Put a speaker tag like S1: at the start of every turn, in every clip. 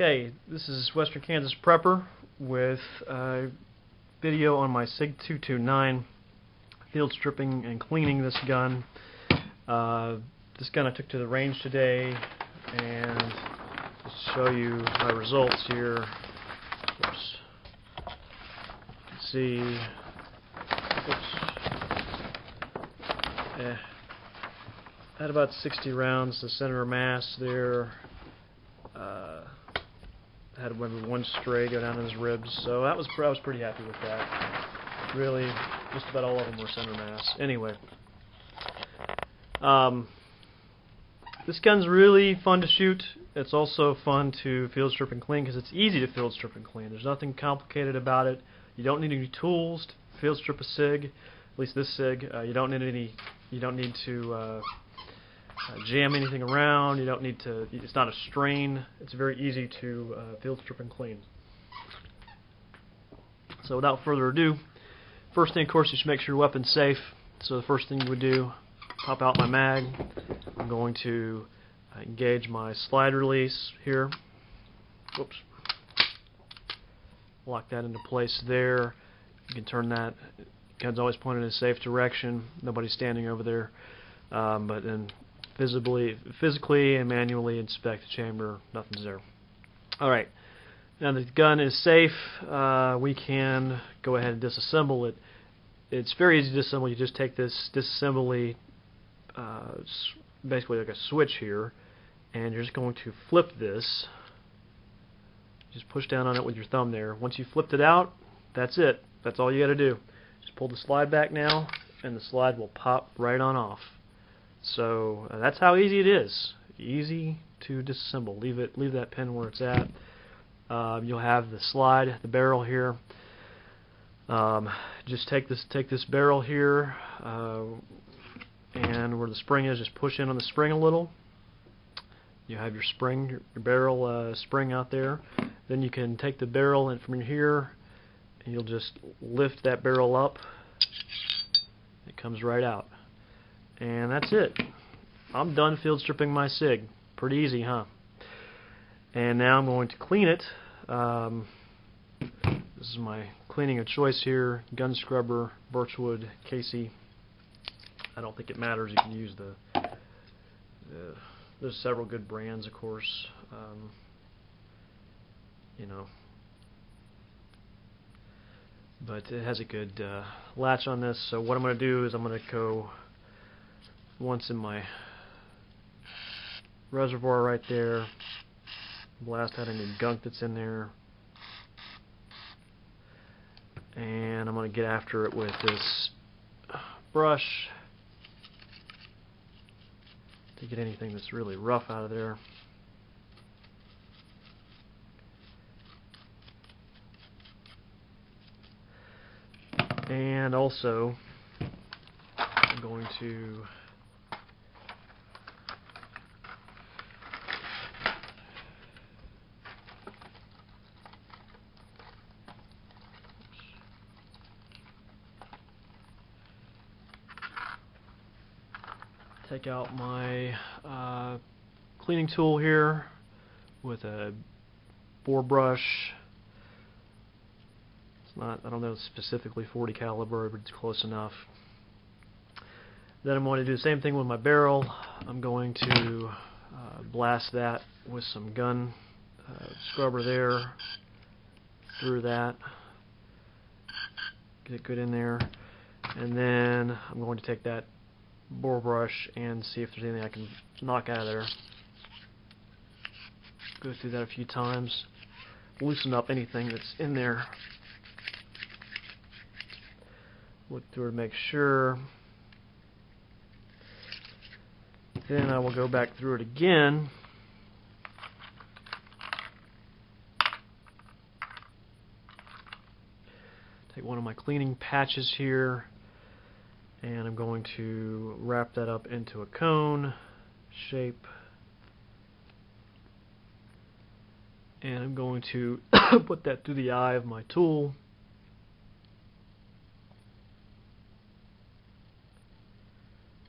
S1: Okay, this is Western Kansas Prepper with a video on my SIG 229 field stripping and cleaning this gun. This gun I took to the range today, and just to show you my results here. Of course, you can see. Had about 60 rounds, the center of mass there. Had maybe one stray go down in his ribs, so I was pretty happy with that. Really, just about all of them were center mass. Anyway, this gun's really fun to shoot. It's also fun to field strip and clean because it's easy to field strip and clean. There's nothing complicated about it. You don't need any tools to field strip a SIG, at least this SIG. You don't need to jam anything around. You don't need to. It's not a strain. It's very easy to field strip and clean. So without further ado, first thing, of course, you should make sure your weapon's safe. So the first thing you would do, pop out my mag. I'm going to engage my slide release here. Whoops. Lock that into place there. You can turn that. Gun's always pointed in a safe direction. Nobody's standing over there. But then physically and manually inspect the chamber. Nothing's there. Alright. Now the gun is safe. We can go ahead and disassemble it. It's very easy to disassemble. You just take this disassembly, basically like a switch here, and you're just going to flip this. Just push down on it with your thumb there. Once you flipped it out, that's it. That's all you got to do. Just pull the slide back now, and the slide will pop right on off. So that's how easy it is. Easy to disassemble. Leave that pin where it's at. You'll have the slide, the barrel here. Just take this barrel here, and where the spring is, just push in on the spring a little. You have your spring, your barrel spring out there. Then you can take the barrel and from here, and you'll just lift that barrel up. It comes right out. And that's it. I'm done field stripping my SIG. Pretty easy, huh? And now I'm going to clean it. This is my cleaning of choice here. Gun scrubber, birchwood, Casey. I don't think it matters. You can use there's several good brands, of course. You know. But it has a good latch on this. So what I'm going to do is I'm going to go once in my reservoir right there, blast out any gunk that's in there, and I'm going to get after it with this brush to get anything that's really rough out of there. And also I'm going to take out my cleaning tool here with a bore brush. It's not, I don't know specifically 40 caliber, but it's close enough. Then I'm going to do the same thing with my barrel. I'm going to blast that with some gun scrubber there, through that, get it good in there, and then I'm going to take that bore brush and see if there's anything I can knock out of there. Go through that a few times, loosen up anything that's in there. Look through it to make sure. Then I will go back through it again. Take one of my cleaning patches here, and I'm going to wrap that up into a cone shape, and I'm going to put that through the eye of my tool.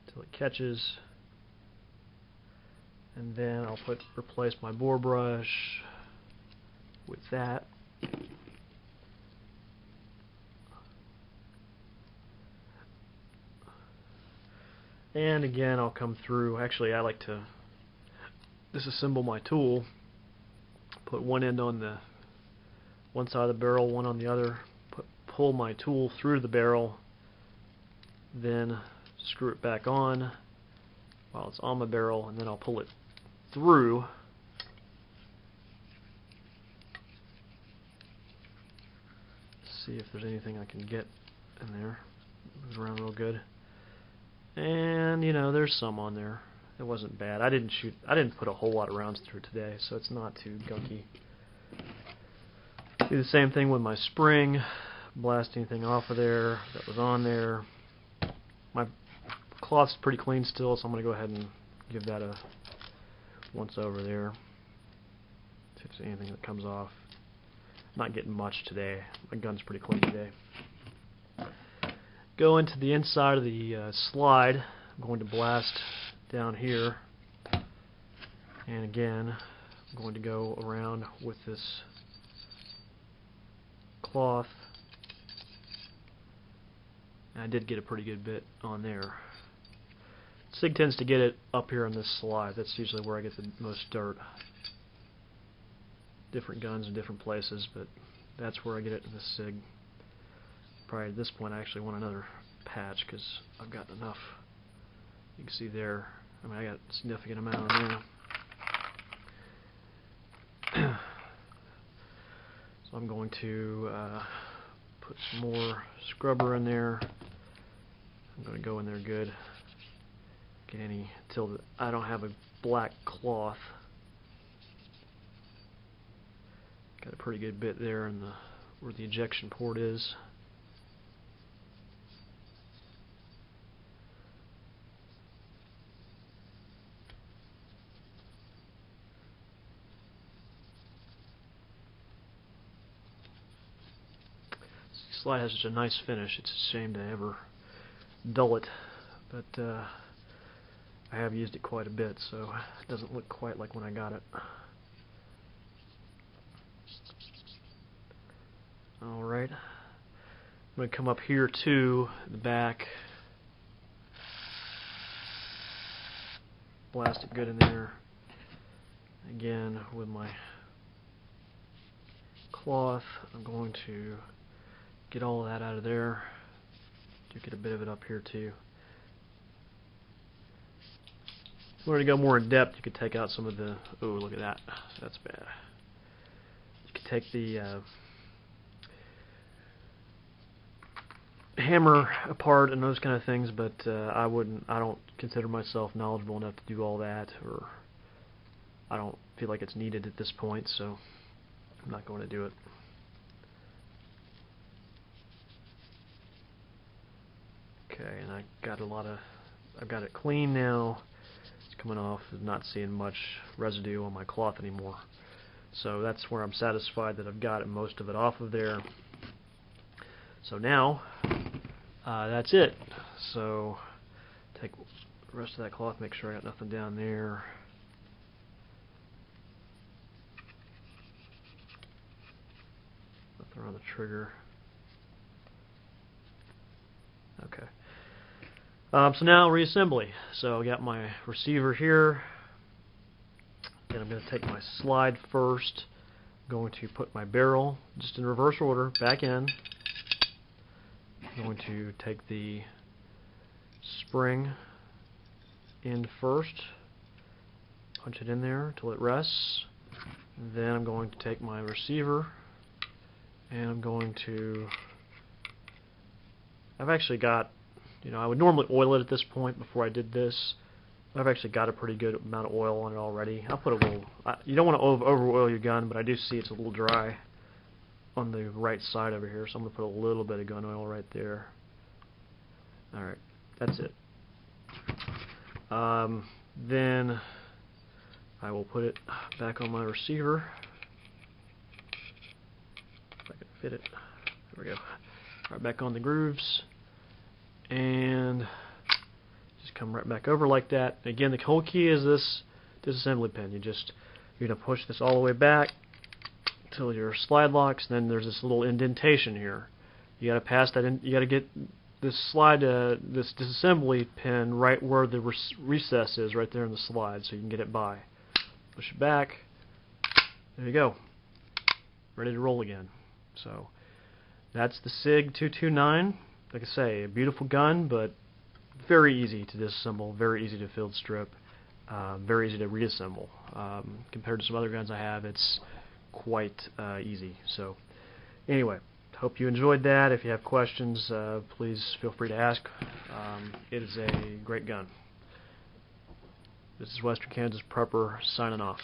S1: Until it catches, and then I'll replace my bore brush, with that. And again, I'll come through. Actually, I like to disassemble my tool. Put one end on the one side of the barrel, one on the other. Pull my tool through the barrel, then screw it back on while it's on my barrel, and then I'll pull it through. See if there's anything I can get in there. Moves around real good. And you know, there's some on there. It wasn't bad. I didn't put a whole lot of rounds through today, so it's not too gunky. Do the same thing with my spring. Blast anything off of there that was on there. My cloth's pretty clean still, so I'm going to go ahead and give that a once over there. See if there's anything that comes off. Not getting much today. My gun's pretty clean today. Go into the inside of the slide. I'm going to blast down here. And again, I'm going to go around with this cloth. I did get a pretty good bit on there. SIG tends to get it up here on this slide. That's usually where I get the most dirt. Different guns in different places, but that's where I get it in the SIG. Probably at this point I actually want another patch because I've got enough. You can see there, I mean, I got a significant amount on there. So I'm going to put some more scrubber in there. I'm going to go in there good. Get any till I don't have a black cloth. Got a pretty good bit there in where the ejection port is. This slide has such a nice finish. It's a shame to ever dull it, but I have used it quite a bit, so it doesn't look quite like when I got it. Alright, I'm going to come up here to the back, blast it good in there, again with my cloth. I'm going to get all of that out of there. Do get a bit of it up here too. If you wanted to go more in depth, you could take out some of the, oh, look at that, that's bad. You could take the hammer apart and those kind of things, but I don't consider myself knowledgeable enough to do all that, or I don't feel like it's needed at this point, so I'm not going to do it. Okay, and I've got it clean now. It's coming off. I'm not seeing much residue on my cloth anymore. So that's where I'm satisfied that I've got most of it off of there. So now, that's it. So take the rest of that cloth, make sure I got nothing down there. Nothing around the trigger. Okay. So now reassembly. So I got my receiver here. Then I'm going to take my slide first. I'm going to put my barrel, just in reverse order, back in. I'm going to take the spring in first, punch it in there until it rests. Then I'm going to take my receiver and I'm going to, I've actually got, I would normally oil it at this point before I did this. I've actually got a pretty good amount of oil on it already. I'll put a little, you don't want to over oil your gun, but I do see it's a little dry on the right side over here, so I'm going to put a little bit of gun oil right there. Alright, that's it. Then I will put it back on my receiver. If I can fit it. There we go. Right back on the grooves. And just come right back over like that. Again, the whole key is this disassembly pin. You're going to push this all the way back, till your slide locks. Then there's this little indentation here. You got to pass that in. You got to get this this disassembly pin right where the recess is, right there in the slide, so you can get it by. Push it back. There you go. Ready to roll again. So that's the SIG 229. Like I say, a beautiful gun, but very easy to disassemble, very easy to field strip, very easy to reassemble. Compared to some other guns I have, it's quite easy. So anyway, hope you enjoyed that. If you have questions, please feel free to ask. It is a great gun. This is Western Kansas Prepper signing off.